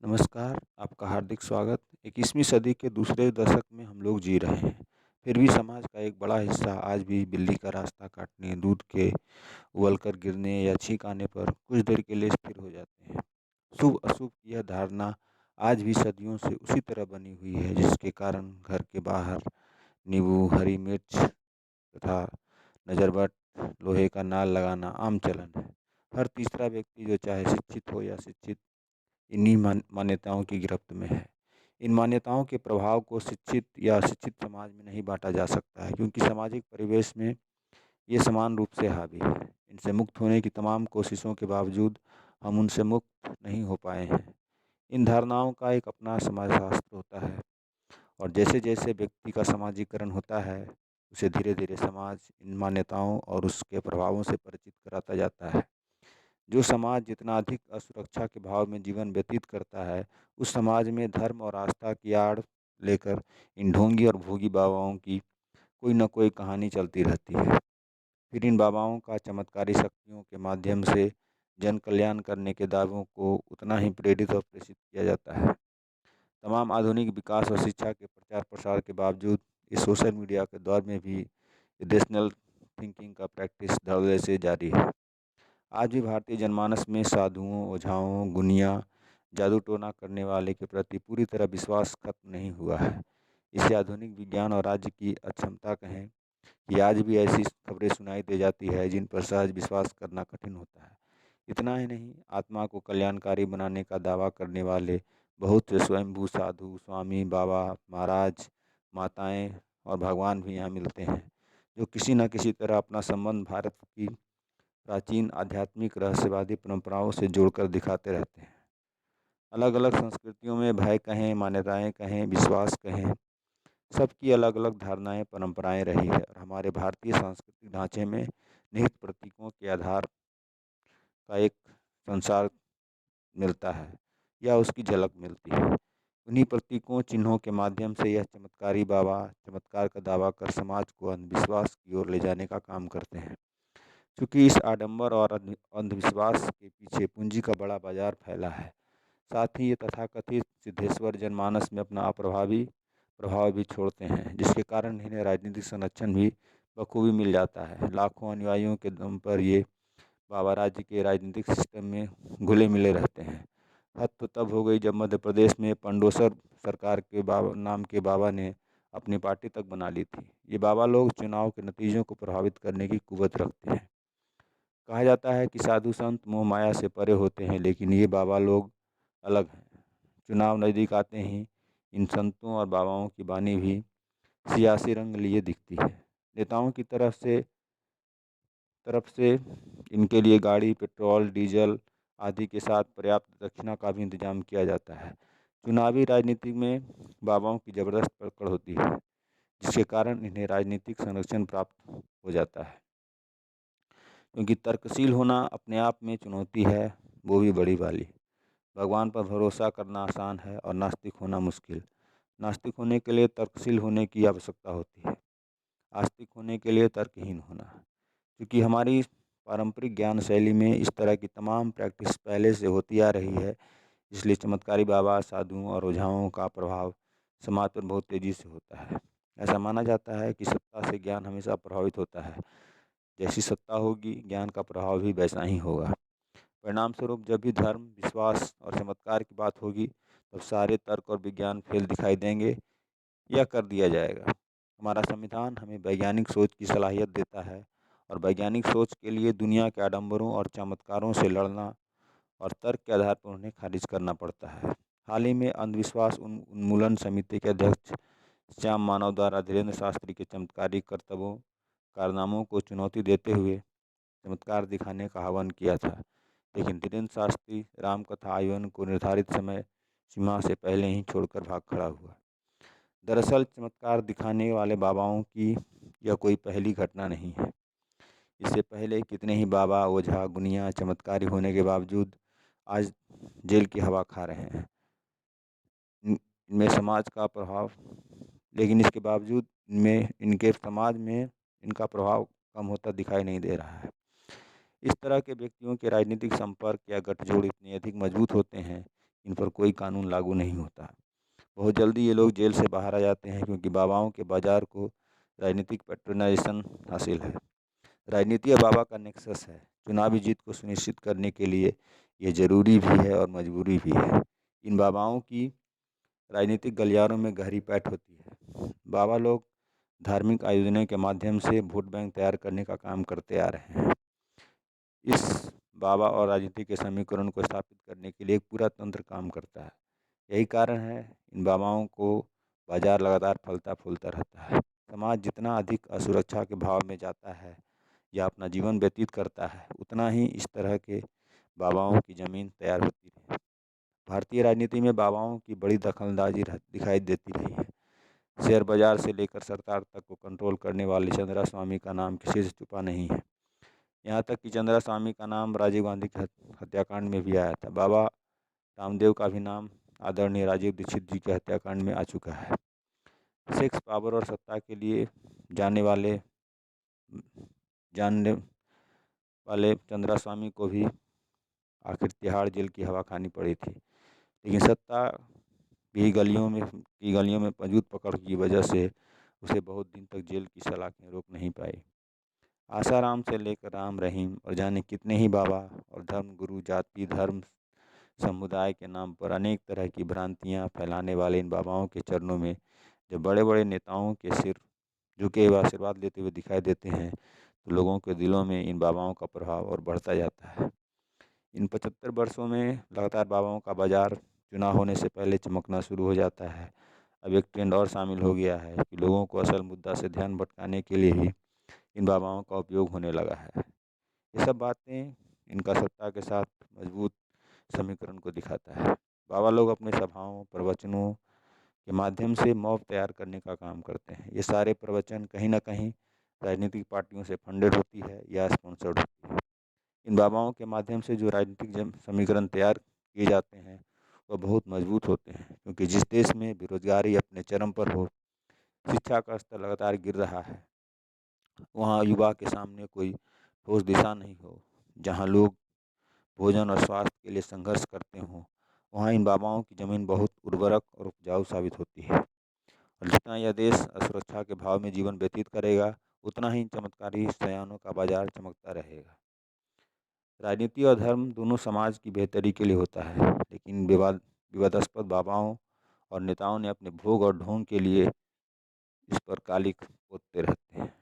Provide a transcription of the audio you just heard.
नमस्कार, आपका हार्दिक स्वागत। 21वीं सदी के दूसरे दशक में हम लोग जी रहे हैं। फिर भी समाज का एक बड़ा हिस्सा आज भी बिल्ली का रास्ता काटने, दूध के उबलकर गिरने या छींक आने पर कुछ देर के लिए स्थिर हो जाते हैं। शुभ-अशुभ की यह धारणा आज भी सदियों से उसी तरह बनी हुई है, जिसके कारण घर के बाहर नींबू, हरी मिर्च तथा नज़रबट, लोहे का नाल लगाना आम चलन है। हर तीसरा व्यक्ति, जो चाहे शिक्षित हो या शिक्षित, इन्हीं मान्यताओं की गिरफ्त में है। इन मान्यताओं के प्रभाव को शिक्षित या अशिक्षित समाज में नहीं बांटा जा सकता है, क्योंकि सामाजिक परिवेश में ये समान रूप से हावी है। इनसे मुक्त होने की तमाम कोशिशों के बावजूद हम उनसे मुक्त नहीं हो पाए हैं। इन धारणाओं का एक अपना समाजशास्त्र होता है, और जैसे जैसे व्यक्ति का समाजीकरण होता है, उसे धीरे धीरे समाज इन मान्यताओं और उसके प्रभावों से परिचित कराता जाता है। जो समाज जितना अधिक असुरक्षा के भाव में जीवन व्यतीत करता है, उस समाज में धर्म और आस्था की आड़ लेकर इन ढोंगी और भोगी बाबाओं की कोई न कोई कहानी चलती रहती है। फिर इन बाबाओं का चमत्कारी शक्तियों के माध्यम से जन कल्याण करने के दावों को उतना ही प्रेरित और प्रेषित किया जाता है। तमाम आधुनिक विकास और शिक्षा के प्रचार प्रसार के बावजूद इस सोशल मीडिया के दौर में भी इरेशनल थिंकिंग का प्रैक्टिस धड़ल्ले से जारी है। आज भी भारतीय जनमानस में साधुओं, ओझाओं, गुनिया, जादू टोना करने वाले के प्रति पूरी तरह विश्वास खत्म नहीं हुआ है। इसे आधुनिक विज्ञान और राज्य की अक्षमता कहें कि आज भी ऐसी खबरें सुनाई दे जाती है जिन पर सहज विश्वास करना कठिन होता है। इतना ही नहीं, आत्मा को कल्याणकारी बनाने का दावा करने वाले बहुत से स्वयंभू साधु, स्वामी, बाबा, महाराज, माताएं और भगवान भी यहाँ मिलते हैं, जो किसी न किसी तरह अपना संबंध भारत की प्राचीन आध्यात्मिक रहस्यवादी परंपराओं से जोड़कर दिखाते रहते हैं। अलग अलग संस्कृतियों में भय कहें, मान्यताएं कहें, विश्वास कहें, सबकी अलग अलग धारणाएं, परंपराएं रही है, और हमारे भारतीय सांस्कृतिक ढांचे में निहित प्रतीकों के आधार का एक संसार मिलता है या उसकी झलक मिलती है। उन्हीं प्रतीकों, चिन्हों के माध्यम से यह चमत्कारी बाबा चमत्कार का दावा कर समाज को अंधविश्वास की ओर ले जाने का काम करते हैं। क्योंकि इस आडंबर और अंधविश्वास के पीछे पूंजी का बड़ा बाजार फैला है। साथ ही ये तथाकथित सिद्धेश्वर जनमानस में अपना अप्रभावी प्रभाव भी छोड़ते हैं, जिसके कारण इन्हें राजनीतिक संरक्षण भी बखूबी मिल जाता है। लाखों अनुयायियों के दम पर ये बाबा राज्य के राजनीतिक सिस्टम में घुले मिले रहते हैं। हद तो तब हो गई जब मध्य प्रदेश में पंडोसर सरकार के बाबा नाम के बाबा ने अपनी पार्टी तक बना ली थी। ये बाबा लोग चुनाव के नतीजों को प्रभावित करने की कुवत रखते हैं। कहा जाता है कि साधु संत मोह माया से परे होते हैं, लेकिन ये बाबा लोग अलग हैं। चुनाव नज़दीक आते ही इन संतों और बाबाओं की वाणी भी सियासी रंग लिए दिखती है। नेताओं की तरफ से इनके लिए गाड़ी, पेट्रोल, डीजल आदि के साथ पर्याप्त दक्षिणा का भी इंतजाम किया जाता है। चुनावी राजनीति में बाबाओं की ज़बरदस्त पकड़ होती है, जिसके कारण इन्हें राजनीतिक संरक्षण प्राप्त हो जाता है। क्योंकि तर्कशील होना अपने आप में चुनौती है, वो भी बड़ी वाली। भगवान पर भरोसा करना आसान है और नास्तिक होना मुश्किल। नास्तिक होने के लिए तर्कशील होने की आवश्यकता होती है, आस्तिक होने के लिए तर्कहीन होना। क्योंकि हमारी पारंपरिक ज्ञान शैली में इस तरह की तमाम प्रैक्टिस पहले से होती आ रही है, इसलिए चमत्कारी बाबा, साधुओं और ओझाओं का प्रभाव समाज पर बहुत तेज़ी से होता है। ऐसा माना जाता है कि सत्ता से ज्ञान हमेशा प्रभावित होता है। जैसी सत्ता होगी, ज्ञान का प्रभाव भी वैसा ही होगा। परिणाम स्वरूप जब भी धर्म, विश्वास और चमत्कार की बात होगी, तब सारे तर्क और विज्ञान फेल दिखाई देंगे या कर दिया जाएगा। हमारा संविधान हमें वैज्ञानिक सोच की सलाहियत देता है, और वैज्ञानिक सोच के लिए दुनिया के आडंबरों और चमत्कारों से लड़ना और तर्क के आधार पर उन्हें खारिज करना पड़ता है। हाल ही में अंधविश्वास उन्मूलन समिति के अध्यक्ष श्याम मानव द्वारा धीरेन्द्र शास्त्री के चमत्कारी कारनामों को चुनौती देते हुए चमत्कार दिखाने का आह्वान किया था, लेकिन धीरेन्द्र शास्त्री रामकथा आयोजन को निर्धारित समय सीमा से पहले ही छोड़कर भाग खड़ा हुआ। दरअसल चमत्कार दिखाने वाले बाबाओं की यह कोई पहली घटना नहीं है। इससे पहले कितने ही बाबा, ओझा, गुनिया चमत्कारी होने के बावजूद आज जेल की हवा खा रहे हैं। इनमें समाज का प्रभाव लेकिन इसके बावजूद इनमें इनके समाज में इनका प्रभाव कम होता दिखाई नहीं दे रहा है। इस तरह के व्यक्तियों के राजनीतिक संपर्क या गठजोड़ इतने अधिक मजबूत होते हैं इन पर कोई कानून लागू नहीं होता। बहुत जल्दी ये लोग जेल से बाहर आ जाते हैं क्योंकि बाबाओं के बाजार को राजनीतिक पैट्रोनाइजेशन हासिल है। राजनीति और बाबा का नेक्सस है। चुनावी जीत को सुनिश्चित करने के लिए ये जरूरी भी है और मजबूरी भी है। इन बाबाओं की राजनीतिक गलियारों में गहरी पैठ होती है। बाबा लोग धार्मिक आयोजनों के माध्यम से वोट बैंक तैयार करने का काम करते आ रहे हैं। इस बाबा और राजनीति के समीकरण को स्थापित करने के लिए एक पूरा तंत्र काम करता है। यही कारण है इन बाबाओं को बाजार लगातार फलता फूलता रहता है। समाज जितना अधिक असुरक्षा के भाव में जाता है या अपना जीवन व्यतीत करता है, उतना ही इस तरह के बाबाओं की ज़मीन तैयार होती है। भारतीय राजनीति में बाबाओं की बड़ी दखलंदाजी दिखाई देती रही है। शेयर बाजार से लेकर सरकार तक को कंट्रोल करने वाले चंद्रा स्वामी का नाम किसी से छुपा नहीं है। यहाँ तक कि चंद्रा स्वामी का नाम राजीव गांधी के हत्याकांड में भी आया था। बाबा रामदेव का भी नाम आदरणीय राजीव दीक्षित जी के हत्याकांड में आ चुका है। सेक्स, पावर और सत्ता के लिए जानने वाले चंद्रा स्वामी को भी आखिर तिहाड़ जेल की हवा खानी पड़ी थी। लेकिन सत्ता गलियों में मजबूत पकड़ की वजह से उसे बहुत दिन तक जेल की सलाखें रोक नहीं पाई। आसाराम से लेकर राम रहीम और जाने कितने ही बाबा और धर्म गुरु जाति धर्म समुदाय के नाम पर अनेक तरह की भ्रांतियां फैलाने वाले इन बाबाओं के चरणों में जब बड़े बड़े नेताओं के सिर झुके हुए आशीर्वाद लेते हुए दिखाई देते हैं, तो लोगों के दिलों में इन बाबाओं का प्रभाव और बढ़ता जाता है। इन 75 वर्षों में लगातार बाबाओं का बाजार चुनाव होने से पहले चमकना शुरू हो जाता है। अब एक ट्रेंड और शामिल हो गया है कि लोगों को असल मुद्दा से ध्यान भटकाने के लिए ही इन बाबाओं का उपयोग होने लगा है। ये सब बातें इनका सत्ता के साथ मजबूत समीकरण को दिखाता है। बाबा लोग अपने सभाओं, प्रवचनों के माध्यम से मॉब तैयार करने का काम करते हैं। ये सारे प्रवचन कहीं न कहीं राजनीतिक पार्टियों से फंडेड होती है या स्पॉन्सर्ड होती है। इन बाबाओं के माध्यम से जो राजनीतिक समीकरण तैयार किए जाते हैं, वह बहुत मजबूत होते हैं क्योंकि जिस देश में बेरोजगारी अपने चरम पर हो, शिक्षा का स्तर लगातार गिर रहा है, वहाँ युवा के सामने कोई ठोस दिशा नहीं हो, जहाँ लोग भोजन और स्वास्थ्य के लिए संघर्ष करते हों, वहाँ इन बाबाओं की ज़मीन बहुत उर्वरक और उपजाऊ साबित होती है। और जितना यह देश असुरक्षा के भाव में जीवन व्यतीत करेगा, उतना ही इन चमत्कारी सयानों का बाजार चमकता रहेगा। राजनीति और धर्म दोनों समाज की बेहतरी के लिए होता है, लेकिन विवादास्पद बाबाओं और नेताओं ने अपने भोग और ढोंग के लिए इस पर कालिख पोतते रहते हैं।